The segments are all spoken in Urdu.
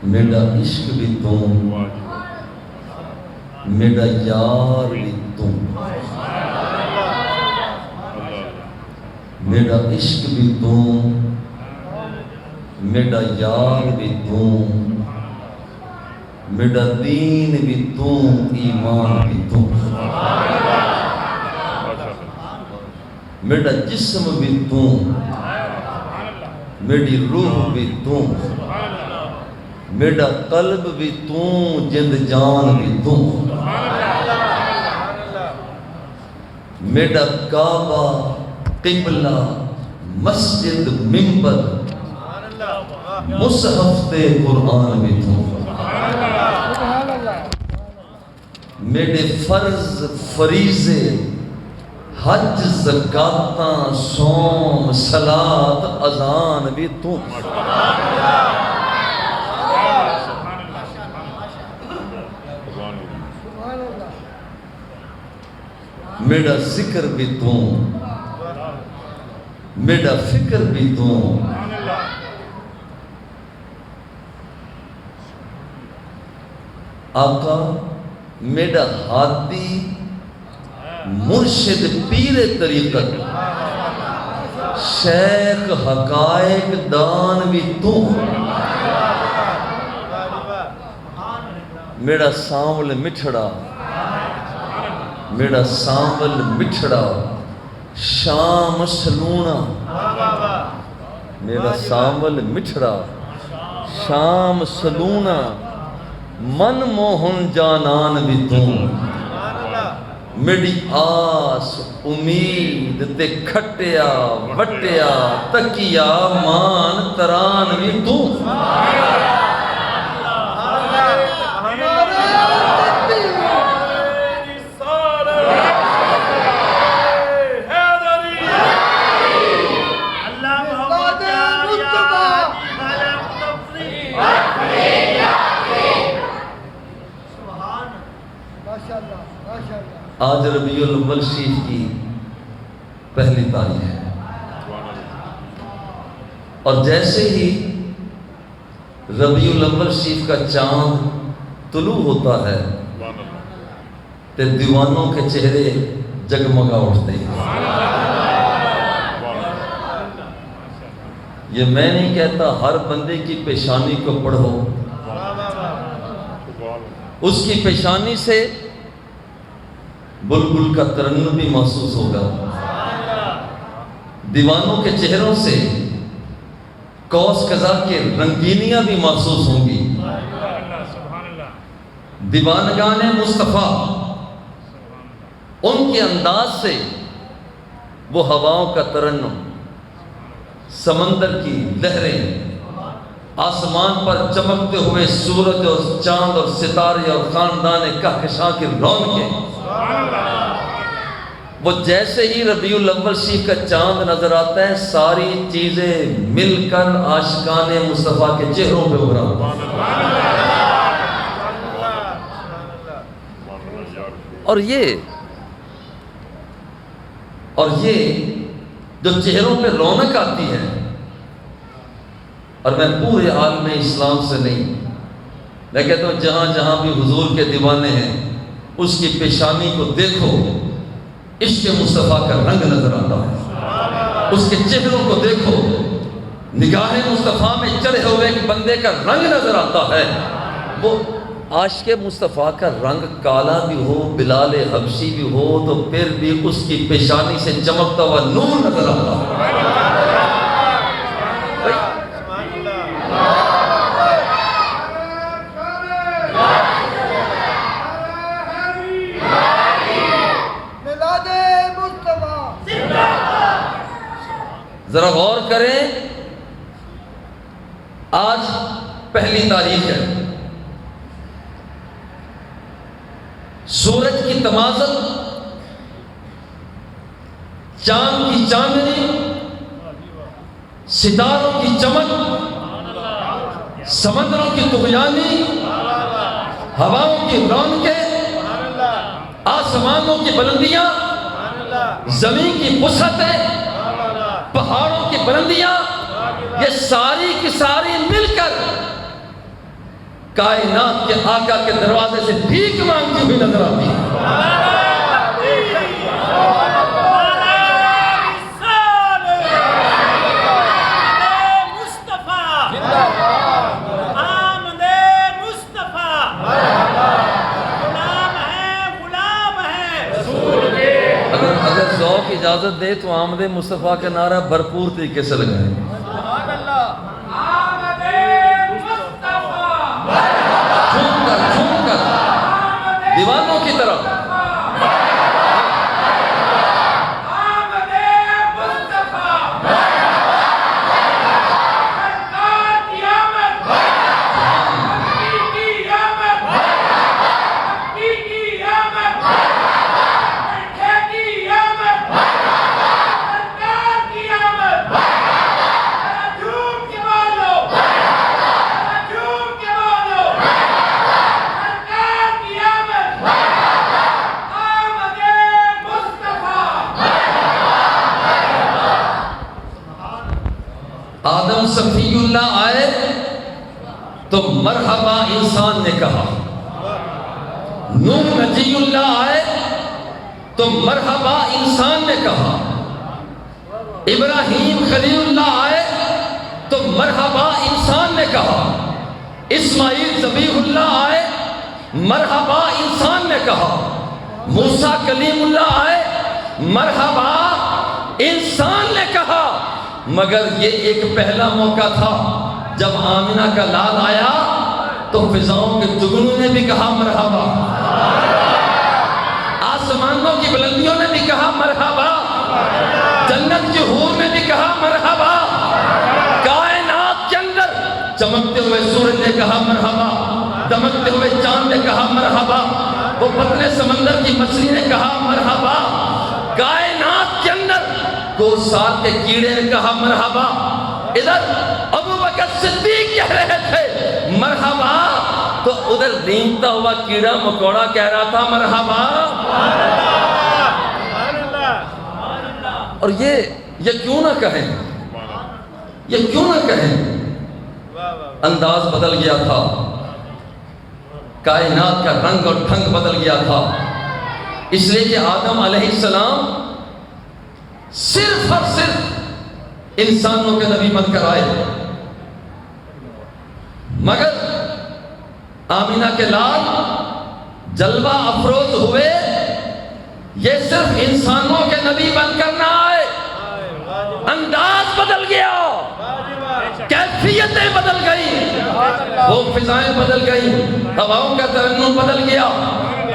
میرا عشق بھی تم، میرا یار بھی تم، میرا عشق بھی تم، میرا یار بھی تم، میرا دین بھی تم، ایمان بھی تم، میرا جسم بھی تم، میری روح بھی تم، میرا قلب بھی تم، جند جان بھی تم، میرا کعبہ، قبلہ، مسجد، منبر، مصحف تے قرآن بھی تم، میرے فرض فریضے، حج، زکاتاں، صوم، صلاۃ، اذان بھی تم، میرا ذکر بھی تم، میرا فکر بھی تم، آقا میرا ہادی، مرشد، پیر طریقت، شیخ، حقائق دان بھی تم، میرا سانول مٹھڑا، میرا سانول مٹھڑا، شام سلونا، میرا سانول مٹھڑا، شام سلونا، من موہن جانان بھی تم، میری آس، امید تے کھٹیا، وٹیا، تکیا، مان تران بھی تم، آج ربیع الاول شریف کی پہلی تاریخ ہے، اور جیسے ہی ربیع الاول شریف کا چاند طلوع ہوتا ہے تو دیوانوں کے چہرے جگمگا اٹھتے ہیں۔ یہ میں نہیں کہتا، ہر بندے کی پیشانی کو پڑھو، اس کی پیشانی سے بلبل کا ترنم بھی محسوس ہوگا، دیوانوں کے چہروں سے قوس قزح کے رنگینیاں بھی محسوس ہوں گی، دیوانگان مصطفیٰ ان کے انداز سے وہ ہواؤں کا ترنم، سمندر کی لہریں، آسمان پر چمکتے ہوئے سورج اور چاند اور ستارے اور خاندان کہکشاں کی رونقیں، وہ جیسے ہی ربیع الاول شریف کا چاند نظر آتا ہے ساری چیزیں مل کر عاشقان مصطفیٰ کے چہروں پہ ابھرا اور یہ جو چہروں پہ رونق آتی ہے، اور میں پورے عالم اسلام سے نہیں، میں کہتا ہوں جہاں جہاں بھی حضور کے دیوانے ہیں اس کی پیشانی کو دیکھو، عشق مصطفیٰ کا رنگ نظر آتا ہے، اس کے چہروں کو دیکھو، نگاہ مصطفیٰ میں چڑھے ہوئے ایک بندے کا رنگ نظر آتا ہے، وہ عاشق مصطفیٰ کا رنگ کالا بھی ہو، بلال حبشی بھی ہو، تو پھر بھی اس کی پیشانی سے چمکتا ہوا نور نظر آتا ہے۔ ذرا غور کریں، آج پہلی تاریخ ہے، سورج کی تمازن، چاند کی چاندنی، ستاروں کی چمک، سمندروں کی طغیانی، ہواؤں کی رونقیں، آسمانوں کی بلندیاں، زمین کی وسعتیں، پہاڑوں کی بلندیاں، یہ ساری کی ساری مل کر کائنات کے آقا کے دروازے سے بھیک مانگتی ہوئی نظر آتی ہے۔ اگر ذوق اجازت دے تو آمد مصطفیٰ کا نعرہ بھرپور طریقے سے لگائیں۔ جھوم کر دیوانوں کی طرف۔ آدم صفی اللہ آئے تو مرحبا انسان نے کہا، نوح نجی اللہ آئے تو مرحبا انسان نے کہا، ابراہیم خلیل اللہ آئے تو مرحبا انسان نے کہا، اسماعیل ذبیح اللہ آئے مرحبا انسان نے کہا، موسیٰ کلیم اللہ آئے مرحبا انسان نے کہا۔ مگر یہ ایک پہلا موقع تھا جب آمنہ کا لال آیا تو فضاؤں کے جگنوں نے بھی کہا مرحبا، آسمانوں کی بلندیوں نے بھی کہا مرحبا، جنت کی حور نے بھی کہا مرحبا، کائنات کے اندر چمکتے ہوئے سورج نے کہا مرحبا، دمکتے ہوئے چاند نے کہا مرحبا، وہ پتلے سمندر کی مچھلی نے کہا مرحبا، کائنات کے اندر کوسار کے کیڑے نے کہا مرحبا، ادھر ابو بکر صدیق کہہ رہے تھے مرحبا، تو ادھر رینگتا ہوا کیڑا مکوڑا کہہ رہا تھا مرحبا۔ اور یہ کیوں نہ کہیں، یہ کیوں نہ کہیں، انداز بدل گیا تھا، کائنات کا رنگ اور ڈھنگ بدل گیا تھا، اس لیے کہ آدم علیہ السلام صرف اور صرف انسانوں کے نبی بن کر آئے، مگر آمنہ کے لال جلوہ افروز ہوئے، یہ صرف انسانوں کے نبی بن کر نہ آئے، انداز بدل گیا، کیفیتیں بدل گئی، وہ فضائیں بدل گئی، ہواؤں کا ترنم بدل گیا،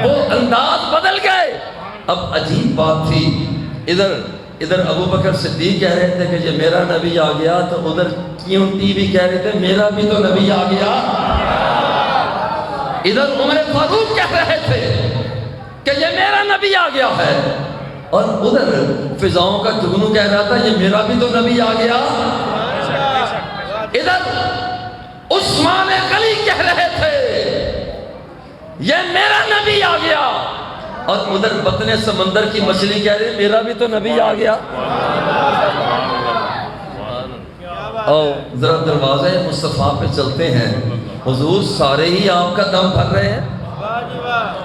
وہ انداز بدل گئے۔ اب عجیب بات تھی، ادھر ابو بکر صدیق کہہ رہے تھے کہ یہ میرا نبی آ گیا، تو ادھر کیوں ٹی وی کہہ رہے تھے میرا بھی تو نبی آ گیا، ادھر عمر فاروق کہہ رہے تھے کہ یہ میرا نبی آ گیا ہے، اور ادھر فضاؤں کا جگنو کہہ رہا تھا یہ میرا بھی تو نبی آ گیا، ادھر عثمان غنی کہہ رہے تھے یہ میرا نبی آ گیا، اور ادھر بطن سمندر کی مچھلی کہہ رہے میرا بھی تو نبی آ گیا۔ اور ذرا دروازے مصطفیٰ پہ چلتے ہیں، حضور سارے ہی آپ کا دم بھر رہے ہیں،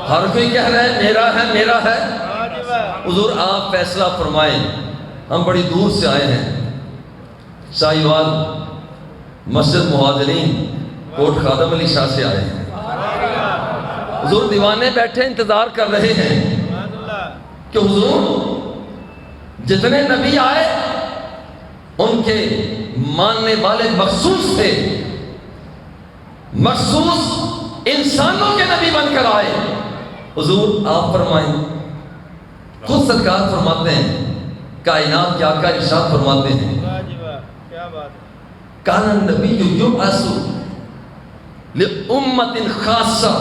ہر کوئی کہہ رہا ہے میرا ہے میرا ہے، حضور آپ فیصلہ فرمائیں، ہم بڑی دور سے آئے ہیں، شاہیوال مسجد مہاجرین کوٹ خادم علی شاہ سے آئے ہیں، حضور دیوانے بیٹھے انتظار کر رہے ہیں کہ حضور جتنے نبی آئے ان کے ماننے والے مخصوص تھے، مخصوص انسانوں کے نبی بن کر آئے، حضور آپ فرمائیں، خود سرکار فرماتے ہیں، کائنات کے آقا ارشاد فرماتے ہیں، کان النبی یبعث لأمت خاصہ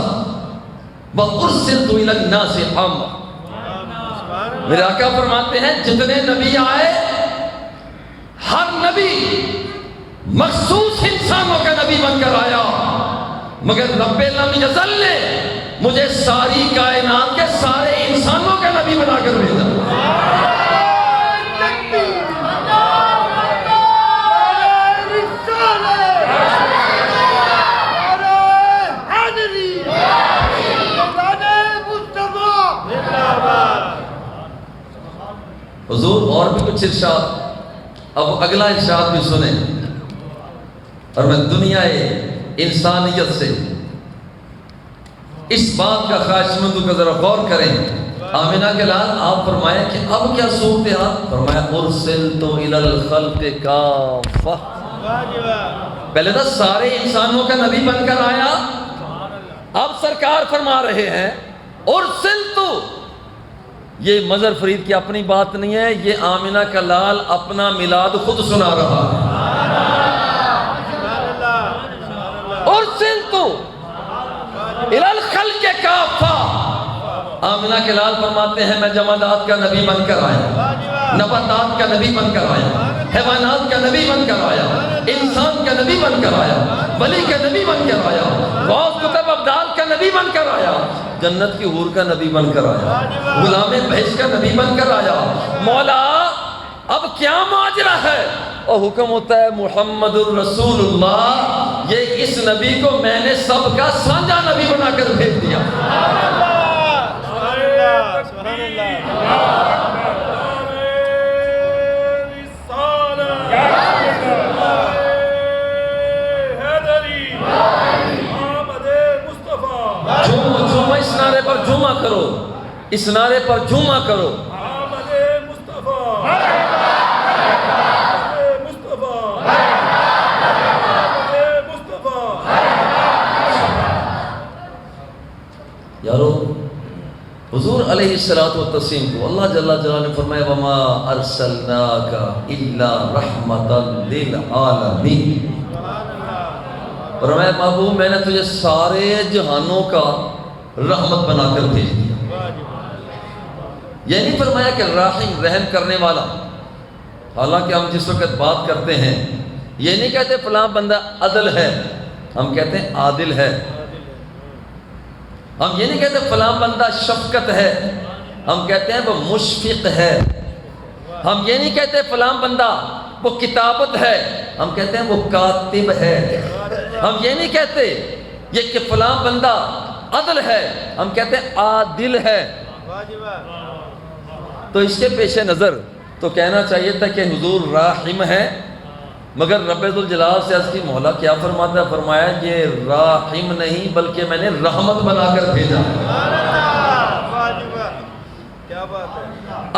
وَأُرْسِلْتُ إِلَى النَّاسِ عَامَّةً، میرے آقا فرماتے ہیں جتنے نبی آئے ہر نبی مخصوص انسانوں کا نبی بن کر آیا، مگر رب لم یزل نے مجھے ساری کائنات کے سارے انسانوں کا نبی بنا کر بھیجا۔ کچھ ارشاد، اب اگلا ارشاد بھی سنیں، اور میں دنیا انسانیت سے اس بات کا خواہش مند ہوں کہ ذرا غور کریں۔ آمنہ کے لال آپ فرمائیں کہ اب کیا صورتحال؟ فرمایا ارسلت الی الخلق کافہ، پہلے تو سارے انسانوں کا نبی بن کر آیا، اب سرکار فرما رہے ہیں ارسلت۔ یہ مظہر فرید کی اپنی بات نہیں ہے، یہ آمنہ کا لال اپنا میلاد خود سنا رہا ہے۔ ارسلت الی الخلق کافہ، آمنہ کے لال فرماتے ہیں میں جمادات کا نبی بن کر آیا، نباتات کا نبی بن کر آیا، حیوانات کا نبی بن کر آیا، انسان کا نبی بن کر آیا، ولی کا نبی بن کر آیا، غوث کتب ابدال کا نبی بن کر آیا، جنت کی حور کا نبی بن کر آیا، غلام بہشت کا نبی بن کر آیا۔ مولا اب کیا ماجرا ہے؟ اور حکم ہوتا ہے محمد الرسول اللہ، یہ اس نبی کو میں نے سب کا سانجا نبی بنا کر بھیج دیا۔ اس نعرے پر جمعہ کرو، اس نعرے پر جمعہ کرو۔ یارو حضور علیہ الصلوۃ والتسلیم کو اللہ جل جلالہ نے فرمایا وما ارسلناک الا رحمتا للعالمین، فرمایا محبوب میں نے تجھے سارے جہانوں کا رحمت بنا کر بھیج دیا۔ یہ نہیں فرمایا کہ راحم رحم کرنے والا، حالانکہ ہم جس وقت بات کرتے ہیں یہ نہیں کہتے فلاں بندہ عدل ہے، ہم کہتے ہیں عادل ہے۔ ہم یہ نہیں کہتے فلاں بندہ شفقت ہے، ہم کہتے ہیں وہ مشفق ہے۔ ہم یہ نہیں کہتے فلاں بندہ وہ کتابت ہے، ہم کہتے ہیں وہ کاتب ہے۔ ہم یہ نہیں کہتے یہ کہ فلاں بندہ عدل ہے، ہم کہتے ہیں عادل ہے۔ تو اس کے پیش نظر تو کہنا چاہیے تھا کہ حضور راحم ہے، مگر رب ذوالجلال سے عرض کی مولا کیا فرماتا ہے؟ فرمایا یہ راحم نہیں بلکہ میں نے رحمت بنا کر بھیجا۔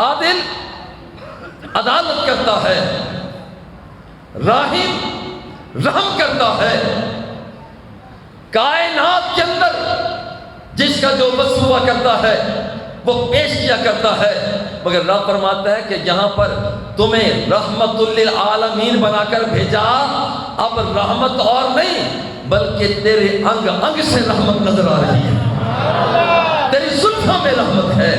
عادل عدالت کرتا ہے، راحم رحم کرتا ہے۔ کائنات کے اندر جس کا جو وصف ہوا کرتا ہے وہ پیش کیا کرتا ہے، مگر رب فرماتا ہے کہ یہاں پر تمہیں رحمت للعالمین بنا کر بھیجا۔ اب رحمت اور نہیں بلکہ تیرے انگ انگ سے رحمت نظر آ رہی ہے، تیری زلفوں میں رحمت ہے،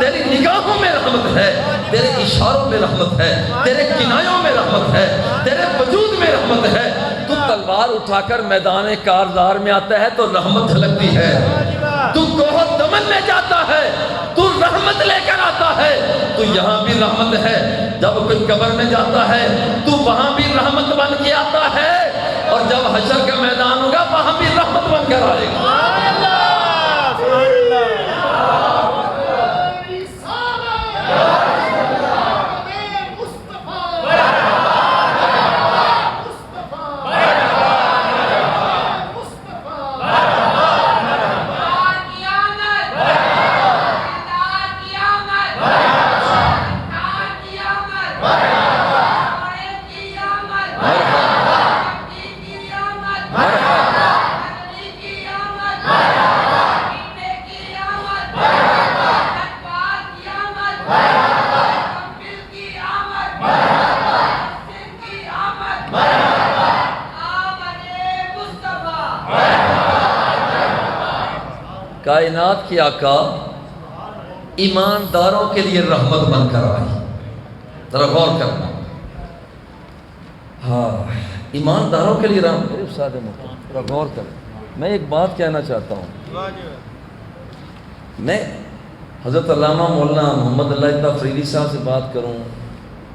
تیری نگاہوں میں رحمت ہے، تیرے اشاروں میں رحمت ہے، تیرے کنایوں میں رحمت ہے، تیرے وجود میں رحمت ہے۔ تو تلوار اٹھا کر میدان کارزار میں آتا ہے تو رحمت جھلکتی ہے، تو کوہ دمن میں جاتا ہے تو رحمت لے کر آتا ہے۔ تو یہاں بھی رحمت ہے، جب کوئی قبر میں جاتا ہے تو وہاں بھی رحمت بن کے آتا ہے، اور جب حشر کا میدان ہوگا وہاں بھی رحمت بن کر آئے گا۔ کائنات کی آقا ایمانداروں کے لیے رحمت بن کر آئی۔ ذرا غور کرنا، ہاں ایمانداروں کے لیے رحمت۔ میرے استاد محترم ذرا غور کریں، میں ایک بات کہنا چاہتا ہوں۔ میں حضرت علامہ مولانا محمد اللہ تفریدی صاحب سے بات کروں،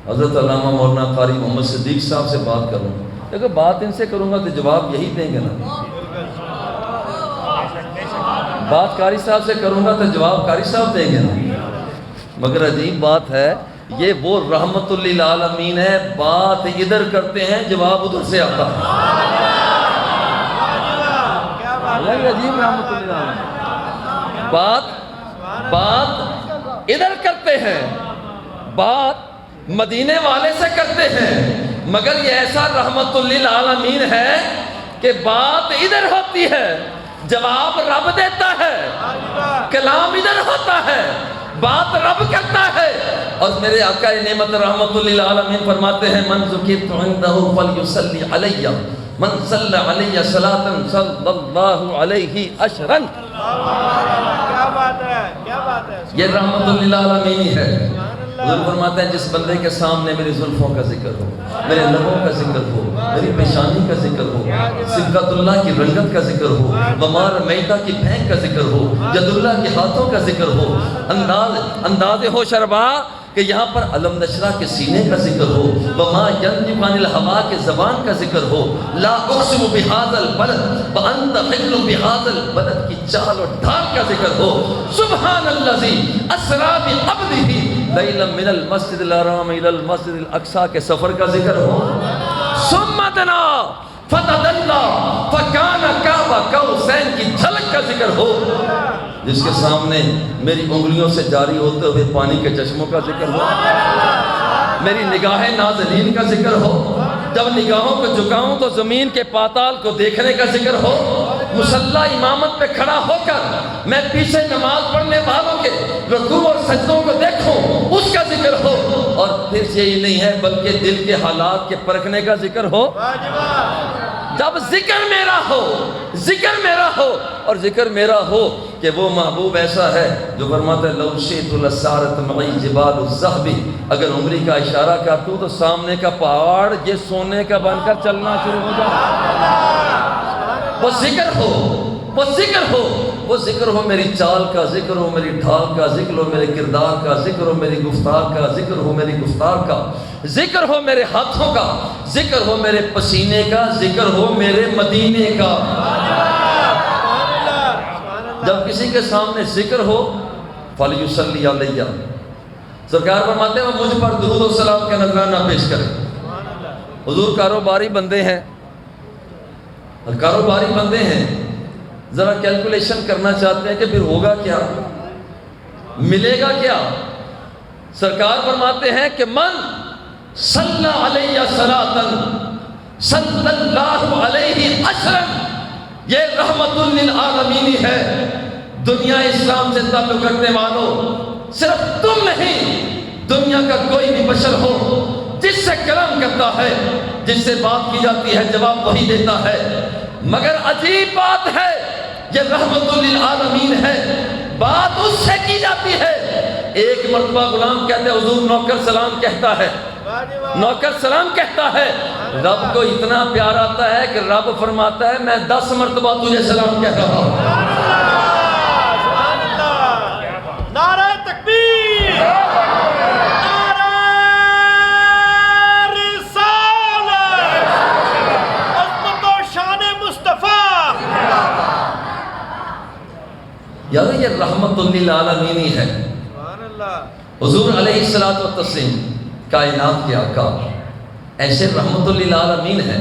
حضرت علامہ مولانا قاری محمد صدیق صاحب سے بات کروں، اگر بات ان سے کروں گا تو جواب یہی دیں گے نا۔ بات قاری صاحب سے کروں گا تو جواب قاری صاحب دیں گے نا۔ مگر عجیب بات ہے یہ وہ رحمت للعالمین ہے، بات ادھر کرتے ہیں جواب ادھر سے آتا ہے۔ عجیب رحمت للعالمین، بات ادھر کرتے ہیں، بات مدینے والے سے کرتے ہیں، مگر یہ ایسا رحمت للعالمین ہے کہ بات ادھر ہوتی ہے، جواب رب دیتا ہے، کلام ادھر ہوتا ہے، بات رب کرتا ہے۔ اور میرے آقا نعمت رحمت للعالمین فرماتے ہیں من ذکرت عنده فلیصلی علی من صلی علی صلاۃ صلی اللہ علیہ عشرا۔ کیا بات ہے، کیا بات ہے، یہ رحمت للعالمین ہے۔ حضور فرماتے ہیں جس بندے کے سامنے میری زلفوں کا ذکر ہو، میرے لبوں کا ذکر ہو، میری پیشانی کا ذکر ہو، صبغت اللہ کی رنگت کا ذکر ہو، ومار میتا کی پھینک کا ذکر ہو، ید اللہ کے ہاتھوں کا ذکر ہو، انداز ہو شربا کہ یہاں پر علم نشرہ کے سینے کا ذکر ہو، وما ینطق عن الہوا کے زبان کا ذکر ہو، لا اقسم بہذا البلد وانت حل بہذا البلد کی چال و ڈھال کا ذکر ہو، سبحان الذی اسری بعبدہ لیلا من المسجد الحرام الی المسجد الاقصی کے سفر کا ذکر ہو، ثم دنا فتدلی فکان قاب قوسین کی جھلک کا ذکر ہو، جس کے سامنے میری انگلیوں سے جاری ہوتے ہوئے پانی کے چشموں کا ذکر ہو، میری نگاہ ناظرین کا ذکر ہو، جب نگاہوں کو جھکاؤں تو زمین کے پاتال کو دیکھنے کا ذکر ہو، مصلی امامت پہ کھڑا ہو کر میں پیچھے نماز پڑھنے والوں کے رکوع اور سجدوں کو دیکھوں اس کا ذکر ہو، اور پھر یہی نہیں ہے بلکہ دل کے حالات کے پرکھنے کا ذکر ہو۔ جب ذکر میرا ہو اور ذکر میرا ہو کہ وہ محبوب ایسا ہے جو فرماتا ہے لو شئت لسارت معی جبال الذہب، اگر انگلی کا اشارہ کرتوں تو سامنے کا پہاڑ یہ سونے کا بن کر چلنا شروع ہو جائے۔ وہ ذکر ہو میری چال کا، ذکر ہو میری ڈھال کا، ذکر ہو میرے کردار کا، ذکر ہو میری گفتار کا، ذکر ہو میری گفتار کا، ذکر ہو میرے ہاتھوں کا، ذکر ہو میرے پسینے کا، ذکر ہو میرے مدینے کا۔ جب کسی کے سامنے ذکر ہو فلیصلی علیہ، سرکار فرماتے ہیں وہ مجھ پر درود و سلام کا نذرانہ پیش کرے۔ حضور کاروباری بندے ہیں، ذرا کیلکولیشن کرنا چاہتے ہیں کہ پھر ہوگا کیا، ملے گا کیا؟ سرکار فرماتے ہیں کہ من صلی علیہ صلاۃ صلی اللہ علیہ عشرا، یہ رحمت للعالمین ہے۔ دنیا اسلام سے تعلق رکھنے والوں، صرف تم نہیں، دنیا کا کوئی بھی بشر ہو جس سے کلام کرتا ہے، جس سے بات کی جاتی ہے جواب وہی دیتا ہے، مگر عجیب بات ہے یہ رحمت للعالمین ہے، بات اس سے کی جاتی ہے۔ ایک مرتبہ غلام کہتے ہیں حضور نوکر سلام کہتا ہے، رب کو اتنا پیار آتا ہے کہ رب فرماتا ہے میں 10 مرتبہ تجھے سلام کہہ رہا ہوں۔ نعرہ تکبیر، نعرہ رسالت، عظمت و شان مصطفیٰ۔ یار یہ رحمت للعالمین ہے۔ حضور علیہ السلام کائنات کے آقا ایسے رحمت للعالمین ہے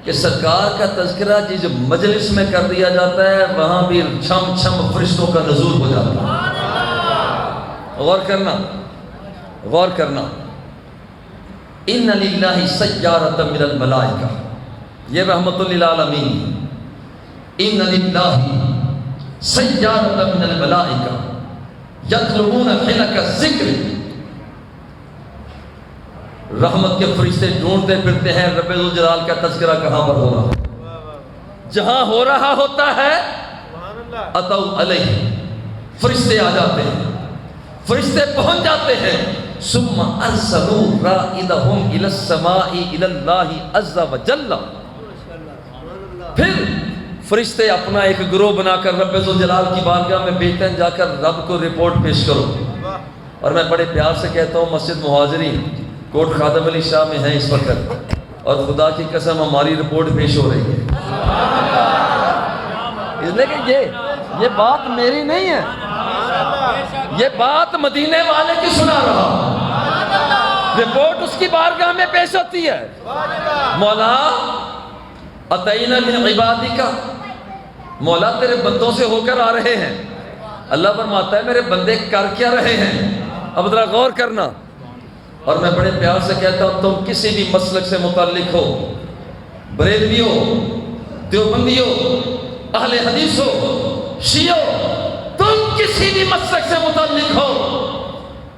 کہ سرکار کا تذکرہ جس مجلس میں کر دیا جاتا ہے وہاں بھی چھم چھم فرشتوں کا نزول ہو جاتا ہے۔ غور کرنا ان للہ سیارۃ من الملائکہ، یہ رحمت للعالمین، ان للہ سیارۃ من الملائکہ یطلبون حلق الذکر، رحمت کے فرشتے ڈھونڈتے پھرتے ہیں رب ذوالجلال کا تذکرہ کہاں پر ہو رہا ہے، جہاں ہو رہا ہوتا ہے اتو علیہ، فرشتے آ جاتے ہیں، فرشتے پہنچ جاتے ہیں، ثم ارسلوا رائدہم الی السماء الی اللہ عز وجل، پھر فرشتے اپنا ایک گروہ بنا کر رب ذوالجلال کی بارگاہ میں بھیجتے ہیں، جا کر رب کو رپورٹ پیش کرو۔ اور میں بڑے پیار سے کہتا ہوں مسجد مہاجرین کوٹ خادم علی شاہ میں ہیں اس وقت، اور خدا کی قسم ہماری رپورٹ پیش ہو رہی ہے، اس لیے کہ یہ بات میری نہیں ہے، یہ بات مدینے والے کی سنا رہا ہوں، رپورٹ اس کی بارگاہ میں پیش ہوتی ہے، مولا اتینا من عبادک، مولا تیرے بندوں سے ہو کر آ رہے ہیں۔ اللہ فرماتا ہے میرے بندے کر کیا رہے ہیں؟ اب ذرا غور کرنا، اور میں بڑے پیار سے کہتا ہوں تم کسی بھی مسلک سے متعلق ہو، بریلوی ہو، دیوبندی ہو، اہل حدیث ہو، شیعہ ہو، تم کسی بھی مسلک سے متعلق ہو،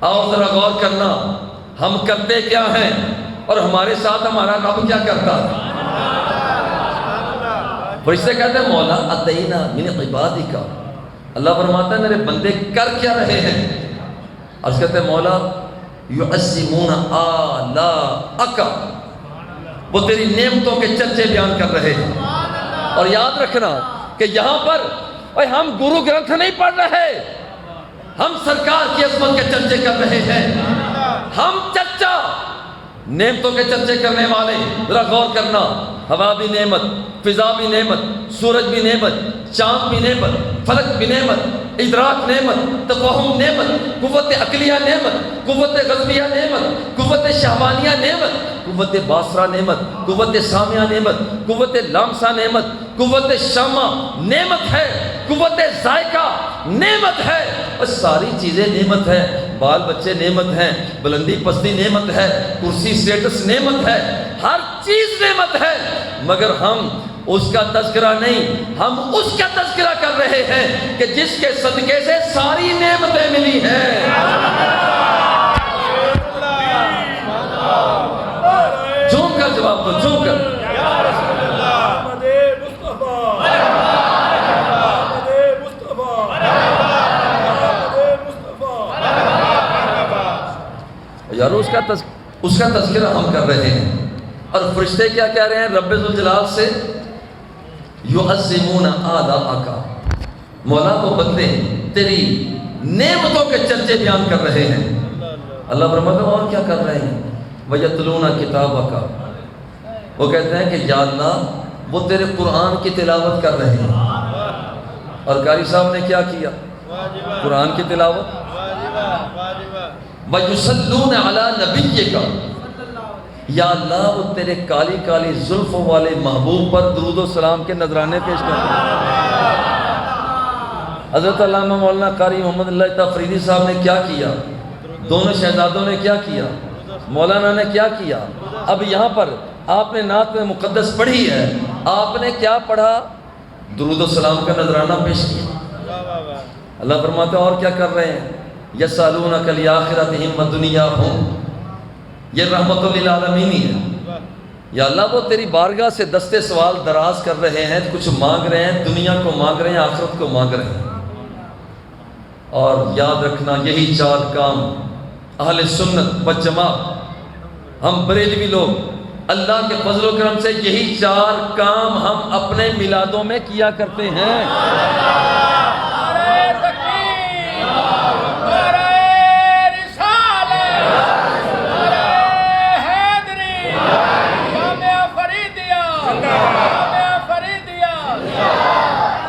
آؤ ذرا غور کرنا ہم کرتے کیا ہیں اور ہمارے ساتھ ہمارا رب کیا کرتا ہے۔ فرشتے کہتے ہیں مولا اتینا من عبادک، اللہ فرماتا ہے میرے بندے کر کیا رہے ہیں؟ عرض کہتے ہیں مولا یعظمون آلاءک، وہ تیری نعمتوں کے چرچے بیان کر رہے ہیں۔ اور یاد رکھنا کہ یہاں پر ہم گرو گرنتھ نہیں پڑھ رہے، ہم سرکار کی عظمت کے چرچے کر رہے ہیں، ہم چرچا نعمتوں کے چرچے کرنے والے۔ ذرا غور کرنا، ہوا بھی نعمت، فضا بھی نعمت، سورج بھی نعمت، چاند بھی نعمت، فلک بھی نعمت، ادراک نعمت، تفہم نعمت، قوت عقلیہ نعمت، قوت غضبیہ نعمت، قوت شہوانیہ نعمت، قوت باصرہ نعمت، قوت سامعہ نعمت، قوت لامسہ نعمت، قوت شامہ نعمت ہے، قوت ذائقہ نعمت ہے، اور ساری چیزیں نعمت ہے۔ بال بچے نعمت ہیں، بلندی پستی نعمت ہے، کرسی سٹیٹس نعمت ہے، ہر چیز نعمت ہے، مگر ہم اس کا تذکرہ نہیں، ہم اس کا تذکرہ کر رہے ہیں کہ جس کے صدقے سے ساری نعمتیں ملی ہیں۔ جھوم کر جواب دو، جھوم کر۔ یارو اس کا تذکرہ ہم کر رہے ہیں، اور فرشتے کیا کہہ رہے ہیں رب ذوالجلال سے؟ یعظمون آلاءک، مولا وہ بندے تیری نعمتوں کے چرچے بیان کر رہے ہیں۔ اللہ فرماتا ہے اور کیا کر رہے ہیں؟ وَيَتْلُونَ كِتَابَكَ، وہ کہتے ہیں کہ یا اللہ وہ تیرے قرآن کی تلاوت کر رہے ہیں۔ اور قاری صاحب نے کیا کیا؟ قرآن کی تلاوت۔ وَيُصَلُّونَ عَلَى نَبِيِّكَ، یا اللہ وہ تیرے کالی کالی زلفوں والے محبوب پر درود و سلام کے نذرانے پیش کرتے ہیں۔ حضرت علامہ مولانا قاری محمد اللہ تفریدی صاحب نے کیا کیا؟ دونوں شہزادوں نے کیا کیا؟ مولانا نے کیا کیا؟ اب یہاں پر آپ نے نعت میں مقدس پڑھی ہے، آپ نے کیا پڑھا؟ درود و سلام کا نذرانہ پیش کیا۔ اللہ فرماتے ہیں اور کیا کر رہے ہیں؟ یسالونک لِآخِرَتِہِمْ وَدُنْیَاہُمْ، یہ رحمت للعالمین ہے۔ یا اللہ وہ تیری بارگاہ سے دستے سوال دراز کر رہے ہیں، کچھ مانگ رہے ہیں، دنیا کو مانگ رہے ہیں، آخرت کو مانگ رہے ہیں۔ اور یاد رکھنا یہی چار کام اہل سنت والجماعت، ہم بریلوی لوگ اللہ کے فضل و کرم سے یہی چار کام ہم اپنے میلادوں میں کیا کرتے ہیں۔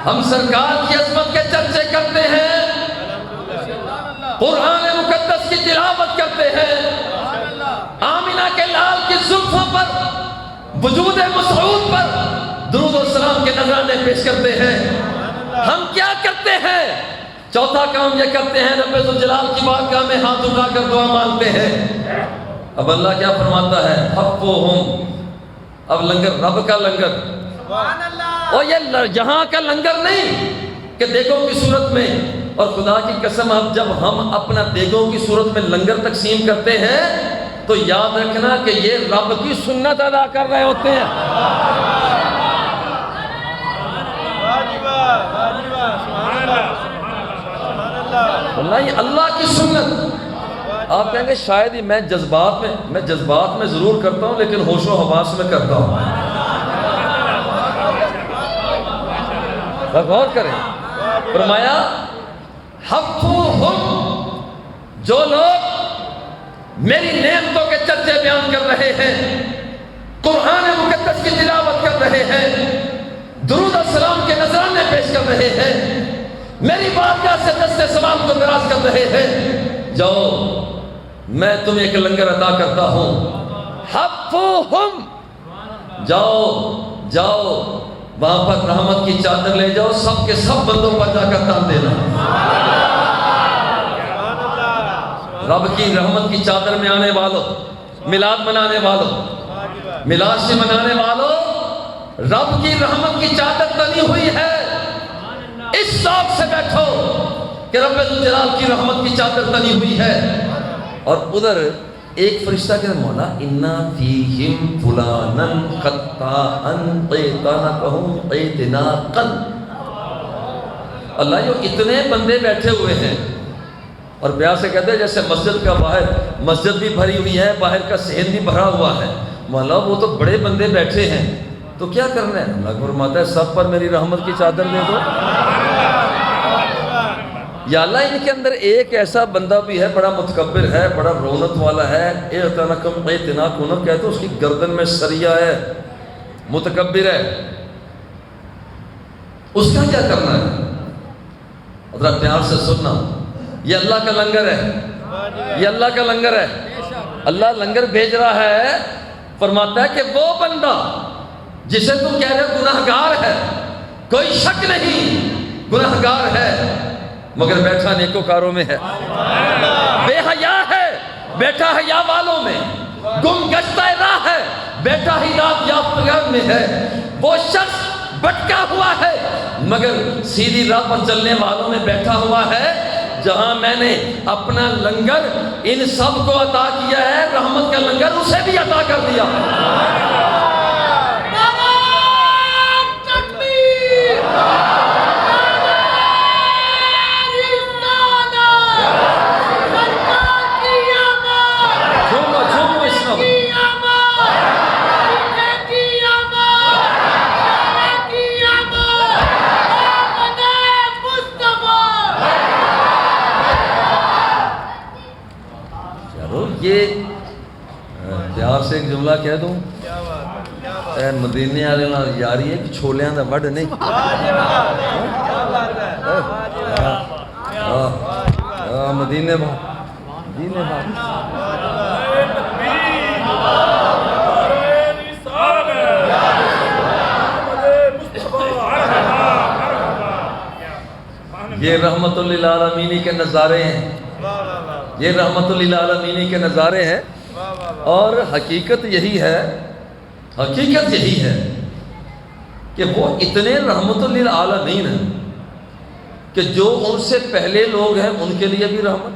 ہم سرکار کی عظمت کے چرچے کرتے ہیں، قرآن مقدس کی تلاوت کرتے ہیں، آمینہ کے لال کی زلفوں پر، وجود مسعود پر درود و سلام کے نذرانے پیش کرتے ہیں۔ ہم کیا کرتے ہیں؟ چوتھا کام یہ کرتے ہیں رب ذوالجلال کی بارگاہ میں ہاتھ اٹھا کر دعا مانگتے ہیں۔ اب اللہ کیا فرماتا ہے؟ حفوہم، اب لنگر رب کا لنگر، اور یہ یہاں کا لنگر نہیں کہ دیگوں کی صورت میں، اور خدا کی قسم اب جب ہم اپنا دیگوں کی صورت میں لنگر تقسیم کرتے ہیں تو یاد رکھنا کہ یہ رب کی سنت ادا کر رہے ہوتے ہیں۔ اللہ یہ اللہ کی سنت۔ آپ کہیں گے شاید ہی میں جذبات میں ضرور کرتا ہوں لیکن ہوش و حواس میں کرتا ہوں۔ غور کریں، فرمایا حفوہم، جو لوگ میری نعمتوں کے چرچے بیان کر رہے ہیں، قرآن مقدس کی تلاوت کر رہے ہیں، درود السلام کے نذرانے پیش کر رہے ہیں، میری بارگاہ سے دستے سوال کو دراز کر رہے ہیں، جاؤ میں تمہیں ایک لنگر عطا کرتا ہوں، حفوہم، جاؤ جاؤ وہاں پر رحمت کی چادر لے جاؤ، سب کے سب بندوں پر جا کر تان دینا، رب کی رحمت کی چادر میں آنے والوں، میلاد منانے والوں، میلاد سے منانے والوں، رب کی رحمت کی چادر تنی ہوئی ہے، اس ذوق سے بیٹھو کہ رب ذوالجلال کی رحمت کی چادر تنی ہوئی ہے۔ اور ادھر ایک فرشتہ کہتا ہے مولا اِنَّا فِيهِمْ فُلَانًا قَطَّاءً قَيْتَنَقَهُمْ قَيْتِنَاقًا، اللہ یہ اتنے بندے بیٹھے ہوئے ہیں، اور بیان سے کہتے ہیں جیسے مسجد کا باہر، مسجد بھی بھری ہوئی ہے، باہر کا صحن بھی بھرا ہوا ہے، مولا وہ تو بڑے بندے بیٹھے ہیں تو کیا کرنا ہے؟ اللہ فرماتا ہے سب پر میری رحمت کی چادر دے دو۔ یا اللہ ان کے اندر ایک ایسا بندہ بھی ہے، بڑا متکبر ہے، بڑا رونت والا ہے، اعتناکم اعتناکم، کہتے ہیں اس کی گردن میں سریا ہے، متکبر ہے، اس کا کیا کرنا ہے؟ حضرت پیار سے سننا، یہ اللہ کا لنگر ہے، یہ اللہ کا لنگر ہے، اللہ لنگر بھیج رہا ہے، فرماتا ہے کہ وہ بندہ جسے تم کہہ رہے ہو گناہگار ہے، کوئی شک نہیں گناہگار ہے، مگر بیٹھا نیکوکاروں میں ہے، بے حیا ہے بیٹھا حیا والوں میں، گم گشتہ راہ ہے بیٹھا ہدایت یافتگان میں ہے، وہ شخص بھٹکا ہوا ہے مگر سیدھی راہ پر چلنے والوں میں بیٹھا ہوا ہے، جہاں میں نے اپنا لنگر ان سب کو عطا کیا ہے، رحمت کا لنگر اسے بھی عطا کر دیا۔ یہ پیار سے ایک جملہ کہہ دوں، اے مدینے والے نال یاری ہے کہ چھولیاں دا وڈ نہیں، مدینے با مدینے با یہ رحمت للعالمین کے نظارے ہیں، یہ رحمت للعالمین کے نظارے ہیں، اور حقیقت یہی ہے، حقیقت یہی ہے کہ وہ اتنے رحمت للعالمین ہیں کہ جو ان سے پہلے لوگ ہیں ان کے لیے بھی رحمت۔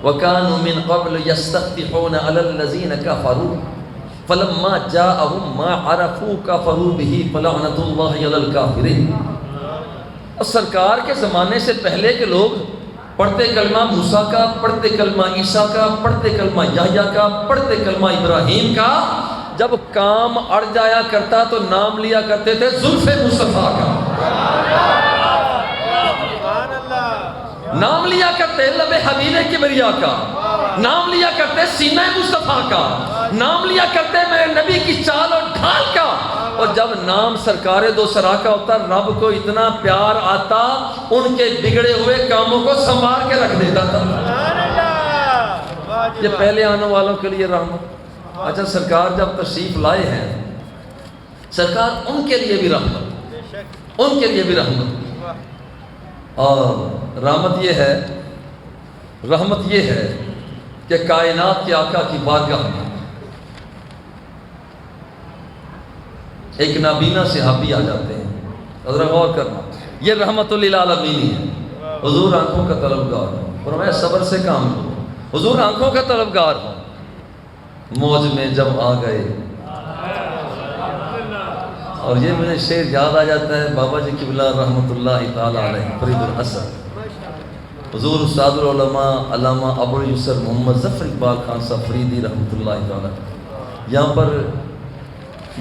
وَكَانُوا مِن قَبْلُ يَسْتَفْتِحُونَ عَلَى الَّذِينَ كَفَرُوا فَلَمَّا جَاءَهُمْ مَا عَرَفُوا كَفَرُوا بِهِ فَلَعْنَةُ اللَّهِ عَلَى الْكَافِرِينَ۔ اور سرکار کے زمانے سے پہلے کے لوگ پڑھتے کلمہ موسیٰ کا، پڑھتے کلمہ عیسیٰ کا، پڑھتے کلمہ یحییٰ کا، پڑھتے کلمہ ابراہیم کا، جب کام اڑ جایا کرتا تو نام لیا کرتے تھے زلف مصطفیٰ کا، نام لیا کرتے لب حبیب کبریا کا، نام لیا کرتے سینہ مصطفیٰ کا، نام لیا کرتے میرے نبی کی چال اور ڈھال کا، اور جب نام سرکار دو سرا کا ہوتا رب کو اتنا پیار آتا ان کے بگڑے ہوئے کاموں کو سنبھال کے رکھ دیتا تھا۔ یہ پہلے آنے والوں کے لیے رحمت۔ اچھا سرکار جب تشریف لائے ہیں، سرکار ان کے لیے بھی رحمت، ان کے لیے بھی رحمت، اور رحمت یہ ہے، رحمت یہ ہے کہ کائنات کے آقا کی بارگاہ میں ایک نابینا صحابی آ جاتے ہیں، ذرا غور کرنا، یہ رحمت للعالمین ہے، حضور آنکھوں کا طلبگار ہوں، فرمایا صبر سے کام لو، حضور آنکھوں کا طلبگار ہوں، موج میں جب آ گئے، اور یہ مجھے شعر یاد آ جاتا ہے بابا جی قبلہ رحمۃ اللہ تعالی علیہ فرید الحسن، حضور استاد العلماء علامہ ابو یسر محمد ظفر اقبال خان صاحب فریدی رحمۃ اللہ تعالی،